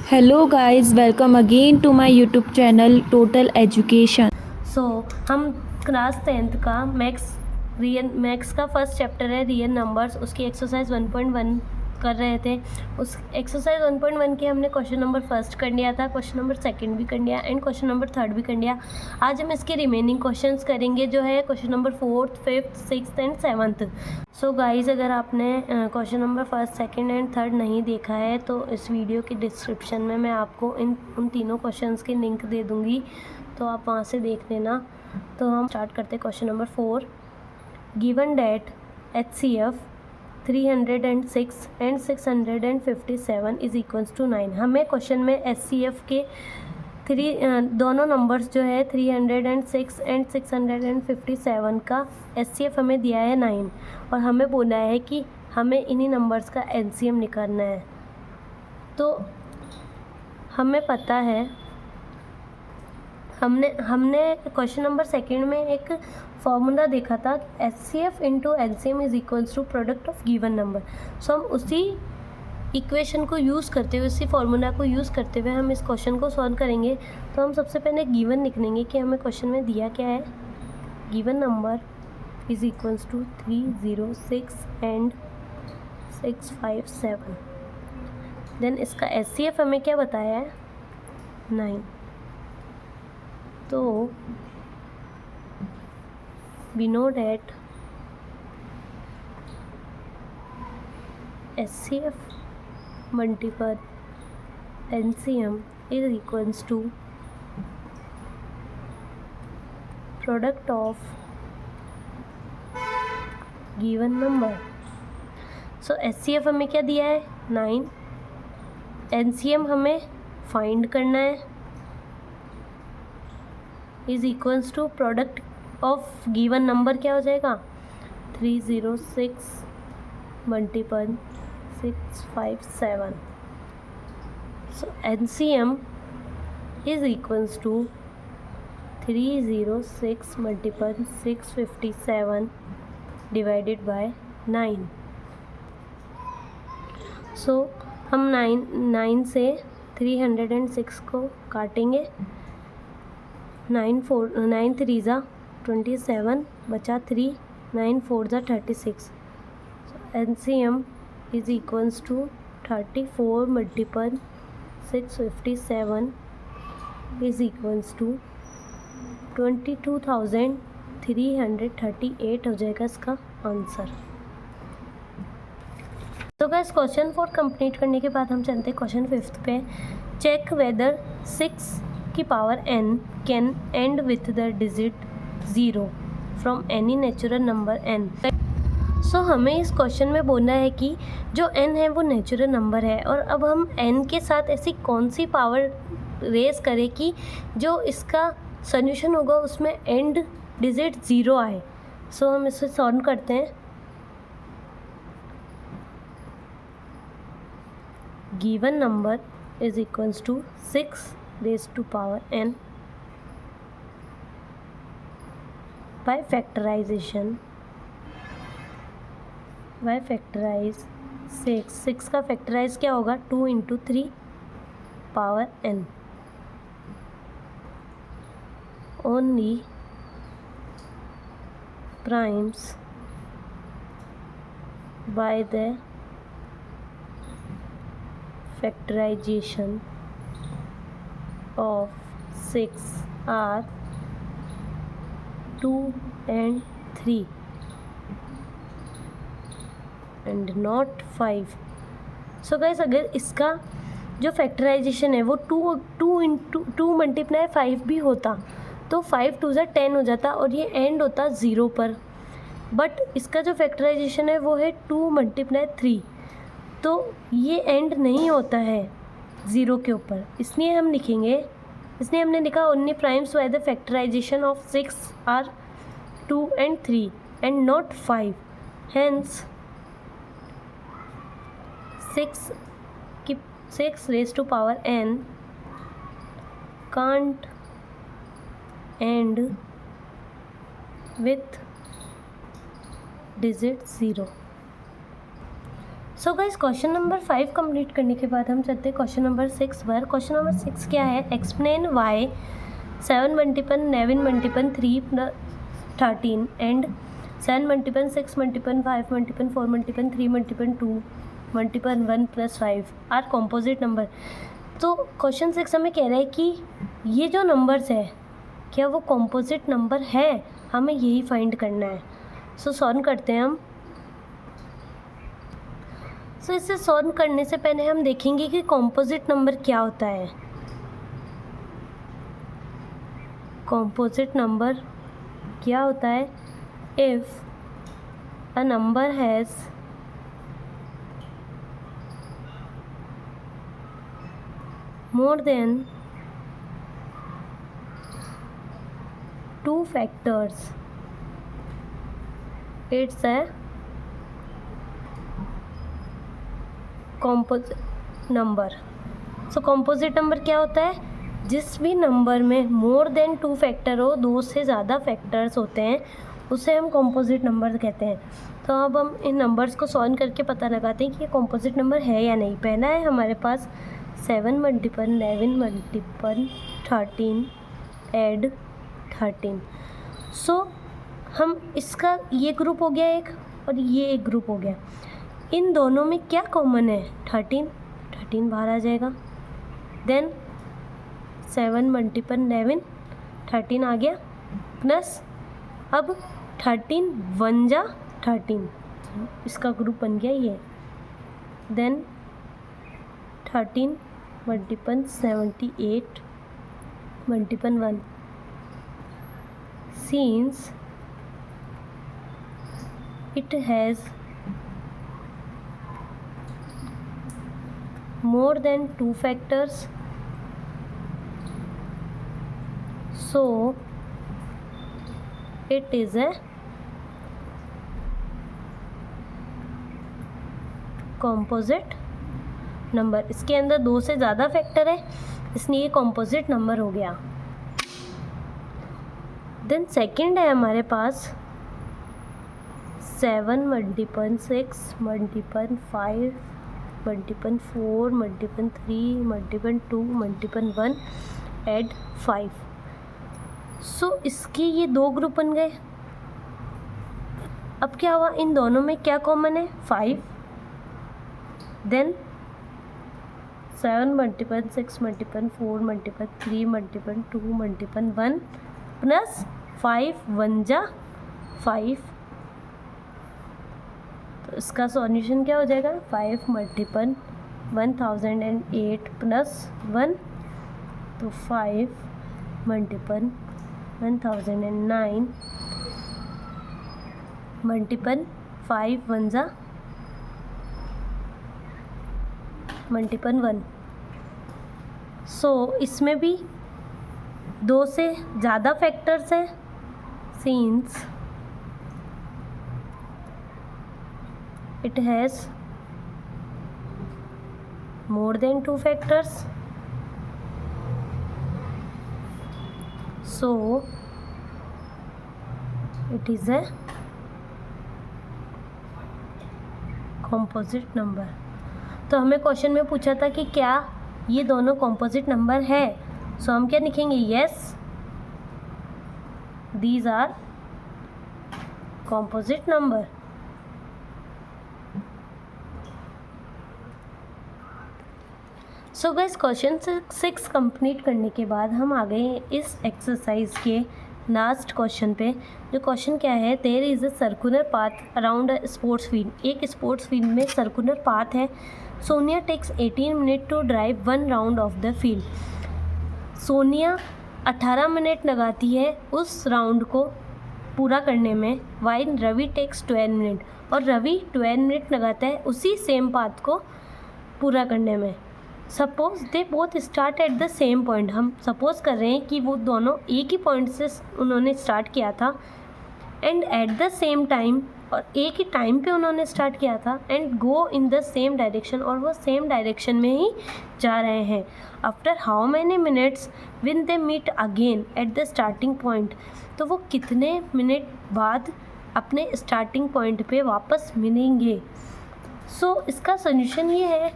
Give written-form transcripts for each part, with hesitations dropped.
Hello guys, welcome again to my YouTube channel total education. हम class 10th का maths का first chapter है real numbers, उसकी exercise 1.1 कर रहे थे। उस एक्सरसाइज 1.1 के हमने क्वेश्चन नंबर फर्स्ट कर लिया था, क्वेश्चन नंबर सेकंड भी कर लिया एंड क्वेश्चन नंबर थर्ड भी कर लिया। आज हम इसके रिमेनिंग क्वेश्चंस करेंगे, जो है question number fourth, fifth, sixth and seventh. So guys, अगर आपने question number first, second and third नहीं देखा है तो इस वीडियो के डिस्क्रिप्शन में मैं आपको उन तीनों क्वेश्चंस के लिंक दे दूँगी, तो आप वहाँ से देख लेना। तो हम स्टार्ट करते हैं question number 4। Given that HCF 306 and 657 is equals to 9। हमें क्वेश्चन में HCF के दोनों नंबर्स जो है 306 एंड 657 का HCF हमें दिया है 9, और हमें बोला है कि हमें इन्हीं नंबर्स का LCM निकालना है। तो हमें पता है, हमने क्वेश्चन नंबर सेकंड में एक फॉर्मूला देखा था, HCF into LCM is equals to product of given number. So हम उसी इक्वेशन को यूज़ करते हुए, उसी फॉर्मूला को यूज़ करते हुए हम इस क्वेश्चन को सॉल्व करेंगे। तो हम सबसे पहले गिवन लिखेंगे कि हमें क्वेश्चन में दिया क्या है। Given number is equals to 306 and 657। Then इसका HCF हमें क्या बताया है, 9। तो we know that HCF multiple LCM is equals to product of given number। So HCF हमें क्या दिया है, 9। LCM हमें फाइंड करना है, is equals to product of given number क्या हो जाएगा, 306 multiple 657। So LCM is equals to 306 multiple 657 divided by 9। So हम 9 से 306 को काटेंगे। 9 3 ज़ा 27 बचा 3, 9 4 ज़ा 36। LCM is equals to 34 multiple 657 is equals to 22,338 हो जाएगा इसका आंसर। तो गाइस, क्वेश्चन 4 कंप्लीट करने के बाद हम चलते हैं क्वेश्चन 5 पे। चेक वेदर 6 की power n can and with the digit 0 from any natural number n। सो हमें इस क्वेश्चन में बोलना है कि जो n है वो नेचुरल नंबर है, और अब हम n के साथ ऐसी कौन सी पावर रेस करें कि जो इसका सोल्यूशन होगा उसमें एंड डिजिट 0 आए। सो हम इसे सॉल्व करते हैं। Given number is equals to 6 raised to power n by factorization, by factorize 6 का फैक्टराइज क्या होगा, 2 into 3 power n। Only primes by the factorization of 6 are 2 and 3 and not 5। So guys, अगर इसका जो फैक्टराइजेशन है वो 2 इंटू 2 मल्टीप्लाई 5 भी होता तो 5 2 ज़ा 10 हो जाता और ये एंड होता 0 पर। बट इसका जो फैक्टराइजेशन है वो है 2 मल्टीप्लाई 3, तो ये एंड नहीं होता है 0 के ऊपर, इसलिए हम लिखेंगे, इसलिए हमने लिखा only primes by the factorization of 6 are 2 and 3 and not 5। Hence 6 raised to power n can't end with digit 0। So guys question number 5 complete करने के बाद हम चलते हैं क्वेश्चन नंबर 6 पर। क्वेश्चन नंबर 6 क्या है, explain why 7 multiple 11 multiple 3 13 and 7 multiple 6 multiple 5 multiple 4 multiple 3 multiple 2 multiple 1 plus 5 are composite number. तो क्वेश्चन 6 हमें कह रहा है कि ये जो नंबर्स है क्या वो कॉम्पोजिट नंबर है, हमें यही फाइंड करना है। सो सॉल्व करते हैं हम। सो इसे सॉल्व करने से पहले हम देखेंगे कि कॉम्पोजिट नंबर क्या होता है। कॉम्पोजिट नंबर क्या होता है, if a number has more than 2 factors, it's a composite number। So composite number क्या होता है, जिस भी नंबर में मोर देन 2 फैक्टर हो, 2 से ज़्यादा फैक्टर्स होते हैं, उसे हम composite नंबर कहते हैं। तो अब हम इन नंबर्स को सॉल्व करके पता लगाते हैं कि ये composite नंबर है या नहीं। पहला है हमारे पास 7 मल्टीपल 11 मल्टीपल 13 एड 13। सो हम इसका ये ग्रुप हो गया एक और ये एक ग्रुप हो गया। इन दोनों में क्या कॉमन है, 13 बाहर आ जाएगा। देन 7 मल्टीपल 11 13 आ गया, प्लस अब 13 1 जा 13, इसका ग्रुप बन गया ये। Then 13 multiple 78 multiple 1, since it has more than 2 factors, so it is a composite number. इसके अंदर 2 से ज़्यादा फैक्टर है, इसलिए ये कॉम्पोजिट नंबर हो गया। देन सेकंड है हमारे पास 7 multiple 6 multiple 5 multiple 4 multiple 3 multiple 2 multiple 1 add 5। So इसके ये 2 ग्रुप बन गए। अब क्या हुआ, इन दोनों में क्या कॉमन है, 5। Then 7 multiple 6 multiple 4 multiple 3 multiple 2 multiple 1 plus 5 1 जा 5। तो इसका सॉल्यूशन क्या हो जाएगा, 5 मल्टीपल 1008 प्लस 1, तो 5 मल्टीपल 1009 मल्टीपल 5 1 जा मल्टीपल 1। सो इसमें भी 2 से ज़्यादा फैक्टर्स हैं, since it has more than 2 factors, so it is a composite number. तो हमें क्वेश्चन में पूछा था कि क्या ये दोनों कॉम्पोजिट नंबर है। सो हम क्या लिखेंगे, yes these are composite number. So guys question 6 complete करने के बाद हम आ गए इस एक्सरसाइज के लास्ट क्वेश्चन पे। जो क्वेश्चन क्या है, there is a circular path around a sports field. एक स्पोर्ट्स फील्ड में सर्कुलर पाथ है। Sonia takes 18 minute to drive 1 round of the field. Sonia 18 minute लगाती है उस राउंड को पूरा करने में, वाइल रवि टेक्स 12 मिनट, और रवि 12 मिनट लगाता है उसी सेम पाथ को पूरा करने में। Suppose they both start at the same point. हम सपोज कर रहे हैं कि वो दोनों एक ही पॉइंट से उन्होंने स्टार्ट किया था, and at the same time, और एक ही टाइम पे उन्होंने स्टार्ट किया था, and go in the same direction, और वो सेम डायरेक्शन में ही जा रहे हैं। After how many minutes will they meet again at the starting point. तो वो कितने मिनट बाद अपने स्टार्टिंग पॉइंट पे वापस मिलेंगे। सो इसका सॉल्यूशन ये है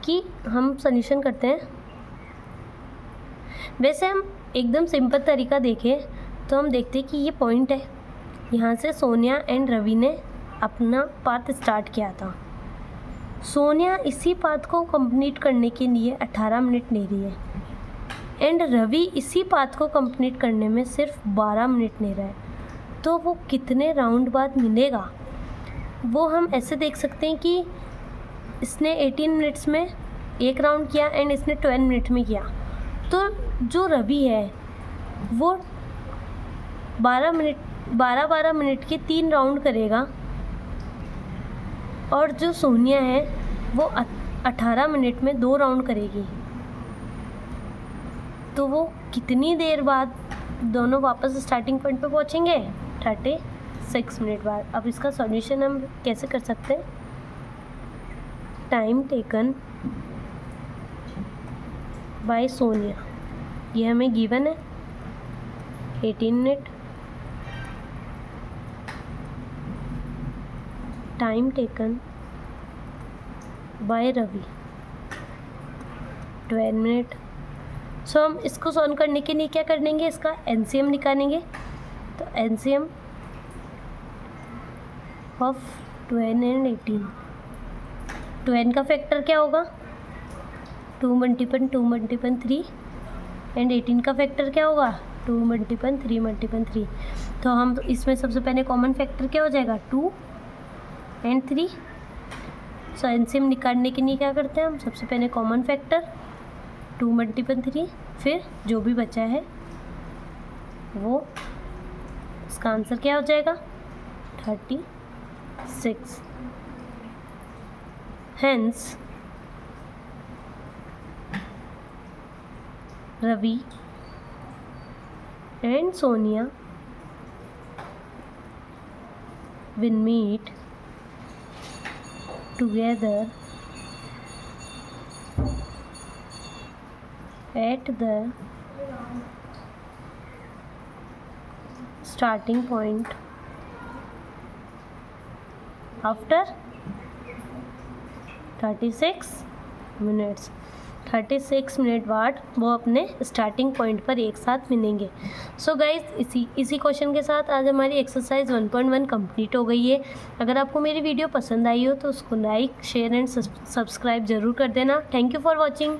कि हम सॉल्यूशन करते हैं। वैसे हम एकदम सिंपल तरीका देखें तो हम देखते हैं कि ये पॉइंट है, यहाँ से सोनिया एंड रवि ने अपना पाथ स्टार्ट किया था। सोनिया इसी पाथ को कंप्लीट करने के लिए 18 मिनट ले रही है एंड रवि इसी पाथ को कंप्लीट करने में सिर्फ 12 मिनट ले रहा है। तो वो कितने राउंड बाद मिलेगा वो हम ऐसे देख सकते हैं कि इसने 18 मिनट्स में एक राउंड किया एंड इसने 12 मिनट में किया। तो जो रवि है वो 12 मिनट के 3 राउंड करेगा और जो सोनिया है वो 18 मिनट में 2 राउंड करेगी। तो वो कितनी देर बाद दोनों वापस स्टार्टिंग पॉइंट पे पहुंचेंगे? 36 मिनट बाद। अब इसका सॉल्यूशन हम कैसे कर सकते हैं? टाइम टेकन बाय सोनिया, ये हमें गिवन है 18 मिनट। टाइम टेकन बाय रवि 12 मिनट। सो हम इसको सॉल्व करने के लिए क्या कर देंगे? इसका एलसीएम निकालेंगे। तो एलसीएम ऑफ 12 एंड 18, 12 का फैक्टर क्या होगा? 2 मल्टीपल 2 मल्टीपल 3 एंड 18 का फैक्टर क्या होगा? 2 मल्टीपल 3 मल्टीपल 3। तो हम इसमें सबसे पहले कॉमन फैक्टर क्या हो जाएगा? 2 एंड 3। सो एलसीएम निकालने के लिए क्या करते हैं हम? सबसे पहले कॉमन फैक्टर 2 मल्टीपल 3, फिर जो भी बचा है वो, इसका आंसर क्या हो जाएगा? 36। Hence Ravi and Sonia will meet together at the starting point after 36 minutes. 36 minute बाद वो अपने स्टार्टिंग पॉइंट पर एक साथ मिलेंगे। सो गाइज इसी क्वेश्चन के साथ आज हमारी एक्सरसाइज 1.1 कंप्लीट हो गई है। अगर आपको मेरी वीडियो पसंद आई हो तो उसको लाइक शेयर एंड सब्सक्राइब ज़रूर कर देना। Thank you for watching.